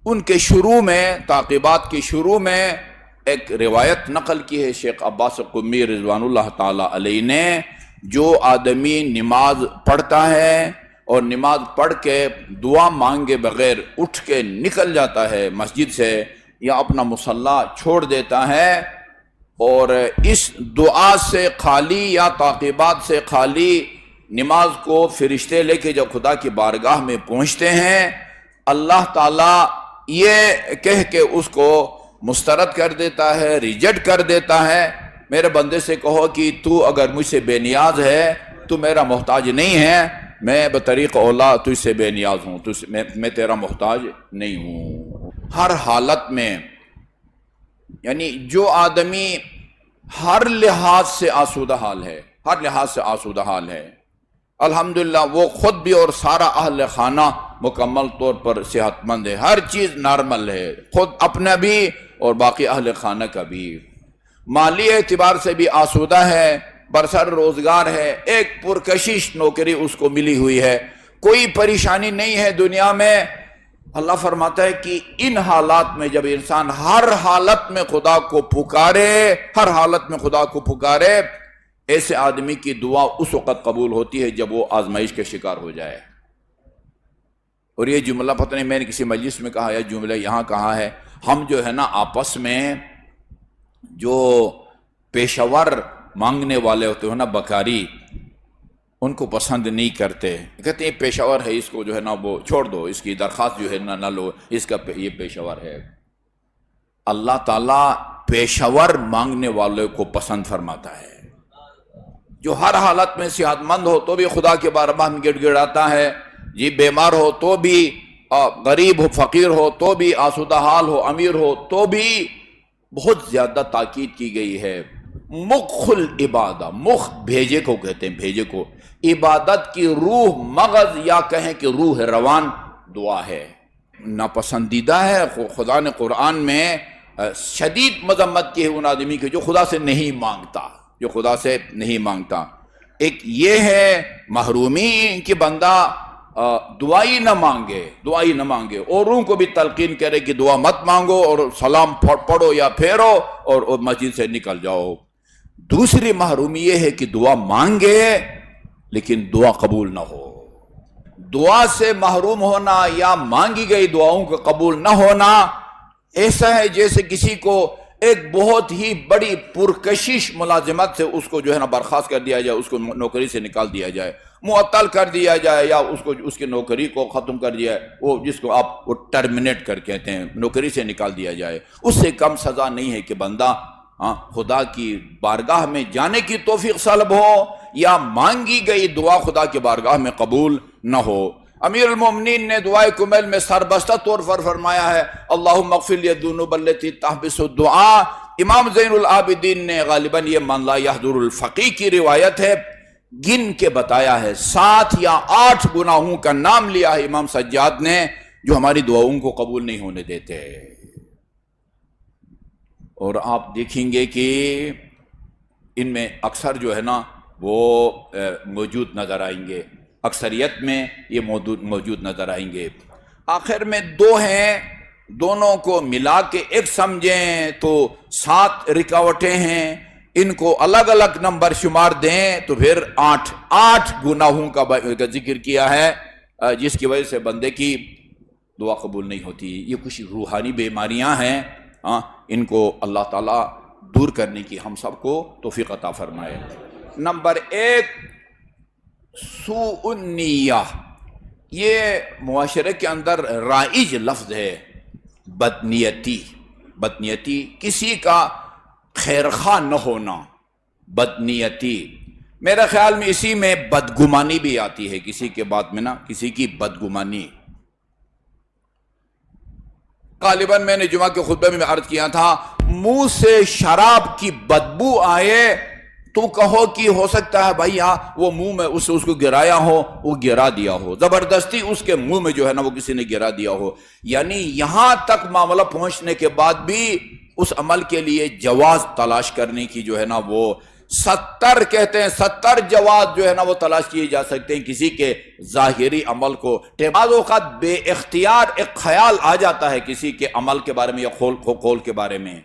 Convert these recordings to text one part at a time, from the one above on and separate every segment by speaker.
Speaker 1: ان کے شروع میں، تعقیبات کے شروع میں ایک روایت نقل کی ہے شیخ عباس قمی رضوان اللہ تعالی علیہ نے، جو آدمی نماز پڑھتا ہے اور نماز پڑھ کے دعا مانگے بغیر اٹھ کے نکل جاتا ہے مسجد سے یا اپنا مصلی چھوڑ دیتا ہے، اور اس دعا سے خالی یا تعقیبات سے خالی نماز کو فرشتے لے کے جب خدا کی بارگاہ میں پہنچتے ہیں، اللہ تعالیٰ یہ کہہ کے اس کو مسترد کر دیتا ہے، ریجیکٹ کر دیتا ہے، میرے بندے سے کہو کہ تو اگر مجھ سے بے نیاز ہے تو میرا محتاج نہیں ہے، میں بطریق اولا تجھ سے بے نیاز ہوں، میں تیرا محتاج نہیں ہوں۔ ہر حالت میں، یعنی جو آدمی ہر لحاظ سے آسودہ حال ہے، ہر لحاظ سے آسودہ حال ہے، الحمدللہ وہ خود بھی اور سارا اہل خانہ مکمل طور پر صحت مند ہے، ہر چیز نارمل ہے، خود اپنا بھی اور باقی اہل خانہ کا بھی، مالی اعتبار سے بھی آسودہ ہے، برسر روزگار ہے، ایک پرکشش نوکری اس کو ملی ہوئی ہے، کوئی پریشانی نہیں ہے دنیا میں۔ اللہ فرماتا ہے کہ ان حالات میں جب انسان ہر حالت میں خدا کو پکارے، ہر حالت میں خدا کو پکارے، ایسے آدمی کی دعا اس وقت قبول ہوتی ہے جب وہ آزمائش کے شکار ہو جائے۔ اور یہ جملہ پتہ نہیں میں نے کسی مجلس میں کہا یا جملہ یہاں کہا ہے، ہم جو ہے نا آپس میں جو پیشور مانگنے والے ہوتے ہیں نا بکاری، ان کو پسند نہیں کرتے، کہتے ہیں پیشور ہے، اس کو جو ہے نا وہ چھوڑ دو، اس کی درخواست جو ہے نا نہ لو، اس کا یہ پیشور ہے۔ اللہ تعالیٰ پیشور مانگنے والے کو پسند فرماتا ہے، جو ہر حالت میں صحت مند ہو تو بھی خدا کے بارگاہ میں گڑ گڑاتا ہے، جی بیمار ہو تو بھی، غریب ہو فقیر ہو تو بھی، آسودہ حال ہو امیر ہو تو بھی، بہت زیادہ تاکید کی گئی ہے۔ مخ العبادہ، مخ بھیجے کو کہتے ہیں، بھیجے کو، عبادت کی روح مغز یا کہیں کہ روح روان دعا ہے، ناپسندیدہ ہے۔ خدا نے قرآن میں شدید مذمت کی ہے ان آدمی کی جو خدا سے نہیں مانگتا، جو خدا سے نہیں مانگتا۔ ایک یہ ہے محرومی کہ بندہ دعائی نہ مانگے، دعائی نہ مانگے، اوروں کو بھی تلقین کرے کہ دعا مت مانگو اور سلام پڑھو یا پھیرو اور مسجد سے نکل جاؤ۔ دوسری محرومی یہ ہے کہ دعا مانگے لیکن دعا قبول نہ ہو۔ دعا سے محروم ہونا یا مانگی گئی دعاؤں کو قبول نہ ہونا ایسا ہے جیسے کسی کو ایک بہت ہی بڑی پرکشش ملازمت سے اس کو جو ہے نا برخاست کر دیا جائے، اس کو نوکری سے نکال دیا جائے، معطل کر دیا جائے، یا اس کی نوکری کو ختم کر دیا جائے، وہ جس کو آپ وہ ٹرمینیٹ کر کہتے ہیں، نوکری سے نکال دیا جائے، اس سے کم سزا نہیں ہے کہ بندہ خدا کی بارگاہ میں جانے کی توفیق سلب ہو یا مانگی گئی دعا خدا کی بارگاہ میں قبول نہ ہو۔ امیر المومنین نے دعائے کمیل میں سربستہ طور پر فرمایا ہے اللہم اغفر لی الذنوب التی تحبس الدعاء۔ امام زین العابدین نے غالباً یہ من لا یحضر الفقی کی روایت ہے، گن کے بتایا ہے، 7 یا 8 گناہوں کا نام لیا ہے امام سجاد نے جو ہماری دعاؤں کو قبول نہیں ہونے دیتے۔ اور آپ دیکھیں گے کہ ان میں اکثر جو ہے نا وہ موجود نظر آئیں گے، اکثریت میں یہ موجود نظر آئیں گے۔ آخر میں 2 ہیں، دونوں کو ملا کے ایک سمجھیں تو 7 رکاوٹیں ہیں، ان کو الگ الگ نمبر شمار دیں تو پھر 8 گناہوں کا ذکر کیا ہے جس کی وجہ سے بندے کی دعا قبول نہیں ہوتی۔ یہ کچھ روحانی بیماریاں ہیں، ان کو اللہ تعالیٰ دور کرنے کی ہم سب کو توفیق عطا فرمائے۔ نمبر 1 سوء النیہ، یہ معاشرے کے اندر رائج لفظ ہے، بدنیتی، بدنیتی کسی کا خیرخواہ نہ ہونا، بدنیتی۔ میرے خیال میں اسی میں بدگمانی بھی آتی ہے، کسی کے بات میں نا کسی کی بدگمانی۔ غالباً میں نے جمعہ کے خطبے میں عرض کیا تھا، منہ سے شراب کی بدبو آئے تو کہو کہ ہو سکتا ہے بھائی وہ منہ میں اس کو گرایا ہو، وہ گرا دیا ہو، زبردستی اس کے منہ میں جو ہے نا وہ کسی نے گرا دیا ہو، یعنی یہاں تک معاملہ پہنچنے کے بعد بھی اس عمل کے لیے جواز تلاش کرنے کی جو ہے نا وہ 70 کہتے ہیں 70 جواز جو ہے نا وہ تلاش کیے جا سکتے ہیں کسی کے ظاہری عمل کو. بعض اوقات بے اختیار ایک خیال آ جاتا ہے کسی کے عمل کے بارے میں یا قول کے بارے میں،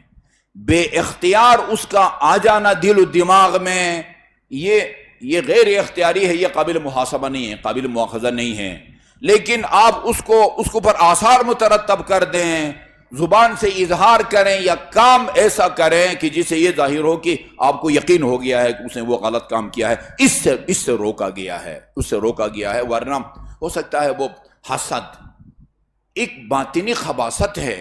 Speaker 1: بے اختیار اس کا آ جانا دل و دماغ میں، یہ غیر اختیاری ہے، یہ قابل محاسبہ نہیں ہے، قابل مواخذہ نہیں ہے. لیکن آپ اس کو پر آثار مترتب کر دیں، زبان سے اظہار کریں یا کام ایسا کریں کہ جسے یہ ظاہر ہو کہ آپ کو یقین ہو گیا ہے کہ اس نے وہ غلط کام کیا ہے، اس سے روکا گیا ہے، اس سے روکا گیا ہے. ورنہ ہو سکتا ہے وہ حسد ایک باطنی خباثت ہے.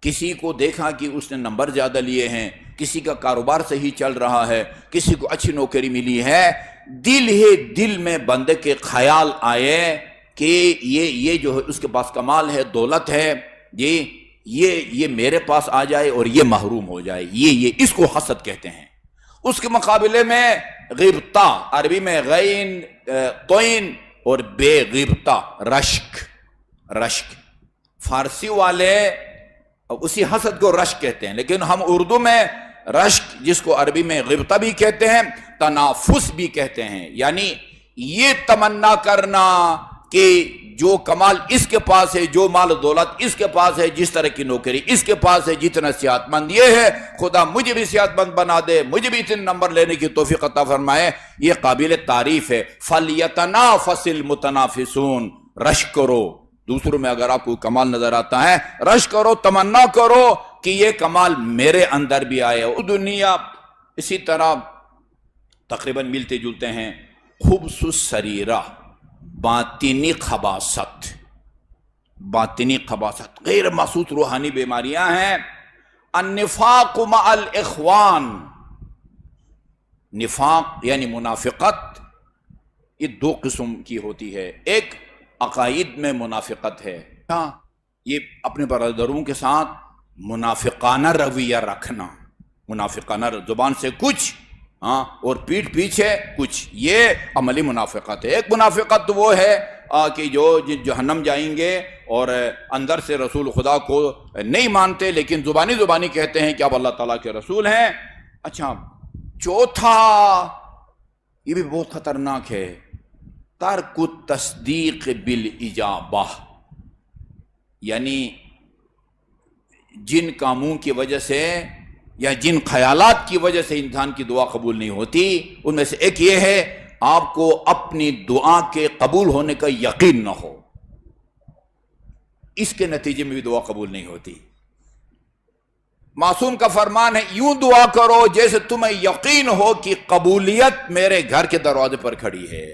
Speaker 1: کسی کو دیکھا کہ اس نے نمبر زیادہ لیے ہیں، کسی کا کاروبار صحیح چل رہا ہے، کسی کو اچھی نوکری ملی ہے، دل میں بندے کے خیال آئے کہ یہ جو ہے اس کے پاس کمال ہے، دولت ہے، یہ میرے پاس آ جائے اور یہ محروم ہو جائے، یہ اس کو حسد کہتے ہیں. اس کے مقابلے میں غبطہ، عربی میں غین طین اور بے غبطہ، رشک. فارسی والے اسی حسد کو رشک کہتے ہیں، لیکن ہم اردو میں رشک، جس کو عربی میں غبطہ بھی کہتے ہیں، تنافس بھی کہتے ہیں. یعنی یہ تمنا کرنا کہ جو کمال اس کے پاس ہے، جو مال و دولت اس کے پاس ہے، جس طرح کی نوکری اس کے پاس ہے، جتنا صحت مند یہ ہے، خدا مجھے بھی صحت مند بنا دے، مجھے بھی اتنے نمبر لینے کی توفیق عطا فرمائے، یہ قابل تعریف ہے. فَلْيَتَنَافَسِ الْمُتَنَافِسُونَ. رشک کرو، دوسروں میں اگر آپ کو کمال نظر آتا ہے، رشک کرو، تمنا کرو کہ یہ کمال میرے اندر بھی آئے. دنیا اسی طرح تقریباً ملتے جلتے ہیں. خبث سریرہ، باطنی خباثت، غیر محسوس روحانی بیماریاں ہیں. النفاق مع الاخوان، نفاق یعنی منافقت، یہ 2 قسم کی ہوتی ہے. ایک عقائد میں منافقت ہے، یہ اپنے برادروں کے ساتھ منافقانہ رویہ رکھنا، منافقانہ زبان سے کچھ اور پیٹھ پیچھے کچھ، یہ عملی منافقت ہے. ایک منافقت وہ ہے کہ جو جہنم جائیں گے اور اندر سے رسول خدا کو نہیں مانتے، لیکن زبانی کہتے ہیں کہ آپ اللہ تعالیٰ کے رسول ہیں. اچھا، چوتھا یہ بھی بہت خطرناک ہے، ترک التصدیق بالاجابہ، یعنی جن کاموں کی وجہ سے یا جن خیالات کی وجہ سے انسان کی دعا قبول نہیں ہوتی، ان میں سے ایک یہ ہے آپ کو اپنی دعا کے قبول ہونے کا یقین نہ ہو، اس کے نتیجے میں بھی دعا قبول نہیں ہوتی. معصوم کا فرمان ہے یوں دعا کرو جیسے تمہیں یقین ہو کہ قبولیت میرے گھر کے دروازے پر کھڑی ہے،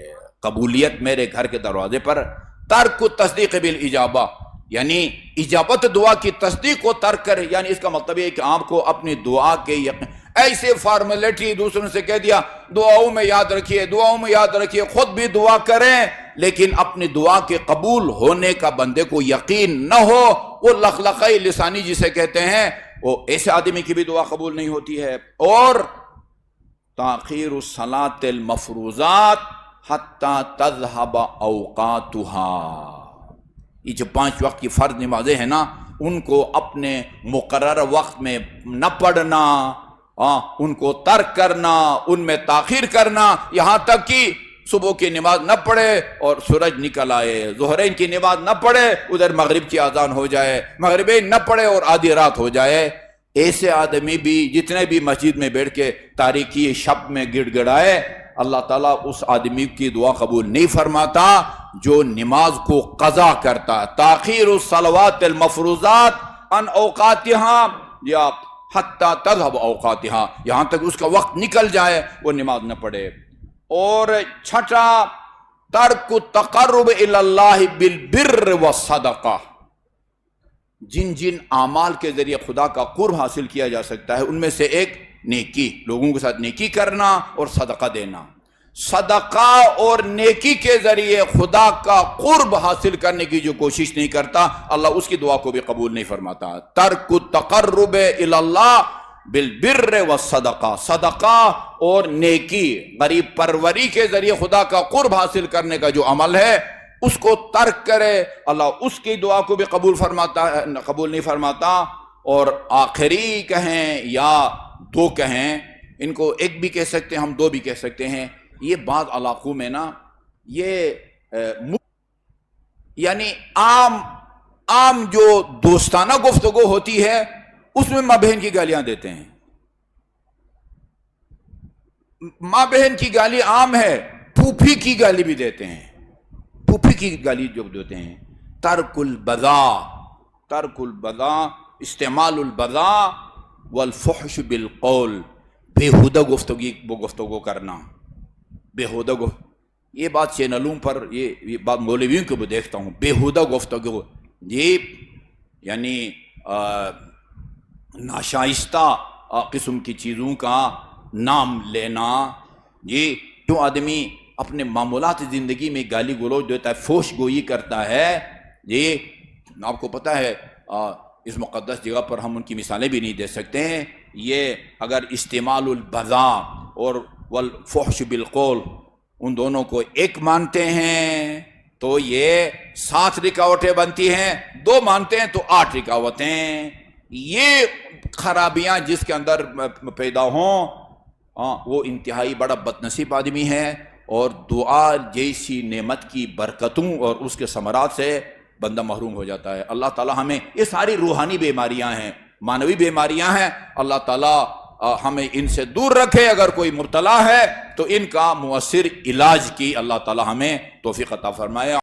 Speaker 1: قبولیت میرے گھر کے دروازے پر. ترک التصدیق بالاجابہ یعنی اجابت دعا کی تصدیق کو ترک کر، یعنی اس کا مطلب یہ ہے کہ آپ کو اپنی دعا کے یقین، ایسے فارمیلٹی دوسروں سے کہہ دیا دعاؤں میں یاد رکھیے، خود بھی دعا کریں لیکن اپنی دعا کے قبول ہونے کا بندے کو یقین نہ ہو، وہ لخلقہ لسانی جسے کہتے ہیں، وہ ایسے آدمی کی بھی دعا قبول نہیں ہوتی ہے. اور تاخیر الصلاۃ المفروضات حتی تذهب اوقاتها، یہ جو 5 وقت کی فرض نمازیں ہیں نا، ان کو اپنے مقرر وقت میں نہ پڑھنا، ان کو ترک کرنا، ان میں تاخیر کرنا، یہاں تک کہ صبح کی نماز نہ پڑھے اور سورج نکل آئے، ظہرین کی نماز نہ پڑھے ادھر مغرب کی اذان ہو جائے، مغربین نہ پڑھے اور آدھی رات ہو جائے. ایسے آدمی بھی جتنے بھی مسجد میں بیٹھ کے تاریکی شب میں گڑ گڑائے، اللہ تعالیٰ اس آدمی کی دعا قبول نہیں فرماتا جو نماز کو قضا کرتا ہے. تاخیر الصلوات المفروضات عن اوقاتها یا حتی تذهب اوقاتها، یہاں تک اس کا وقت نکل جائے وہ نماز نہ پڑھے. اور چھٹا ترک التقرب الی اللہ بالبر والصدقہ، جن اعمال کے ذریعے خدا کا قرب حاصل کیا جا سکتا ہے ان میں سے ایک نیکی، لوگوں کے ساتھ نیکی کرنا اور صدقہ دینا. صدقہ اور نیکی کے ذریعے خدا کا قرب حاصل کرنے کی جو کوشش نہیں کرتا، اللہ اس کی دعا کو بھی قبول نہیں فرماتا. ترک التقرب الی اللہ بالبر والصدقہ، صدقہ اور نیکی، غریب پروری کے ذریعے خدا کا قرب حاصل کرنے کا جو عمل ہے اس کو ترک کرے، اللہ اس کی دعا کو بھی قبول نہیں فرماتا. اور آخری کہیں یا 2 کہیں، ان کو ایک بھی کہہ سکتے ہیں، ہم دو بھی کہہ سکتے ہیں. یہ بعض علاقوں میں نا یہ یعنی عام جو دوستانہ گفتگو ہوتی ہے اس میں ماں بہن کی گالیاں دیتے ہیں. ماں بہن کی گالی عام ہے، پھوپھی کی گالی بھی دیتے ہیں. پھوپھی کی گالی جو دیتے ہیں، ترک البذا، استعمال البذا والفحش بالقول، بےہودہ گفتگو کرنا، بےہودہ یہ بات چینلوں پر یہ بات مولویوں کو بھی دیکھتا ہوں، بےہودہ گفتگو، یہ یعنی ناشائستہ قسم کی چیزوں کا نام لینا. یہ جو آدمی اپنے معمولات زندگی میں گالی گلوچ دیتا ہے، فحش گوئی کرتا ہے، یہ آپ کو پتہ ہے اس مقدس جگہ پر ہم ان کی مثالیں بھی نہیں دے سکتے ہیں. یہ اگر استعمال البذا اور والفحش بالقول ان دونوں کو ایک مانتے ہیں تو یہ 7 رکاوٹیں بنتی ہیں، 2 مانتے ہیں تو 8 رکاوٹیں. یہ خرابیاں جس کے اندر پیدا ہوں وہ انتہائی بڑا بدنصیب آدمی ہے، اور دعا جیسی نعمت کی برکتوں اور اس کے ثمرات سے بندہ محروم ہو جاتا ہے. اللہ تعالی ہمیں، یہ ساری روحانی بیماریاں ہیں، معنوی بیماریاں ہیں، اللہ تعالی ہمیں ان سے دور رکھے. اگر کوئی مبتلا ہے تو ان کا مؤثر علاج کی اللہ تعالی ہمیں توفیق عطا فرمائے.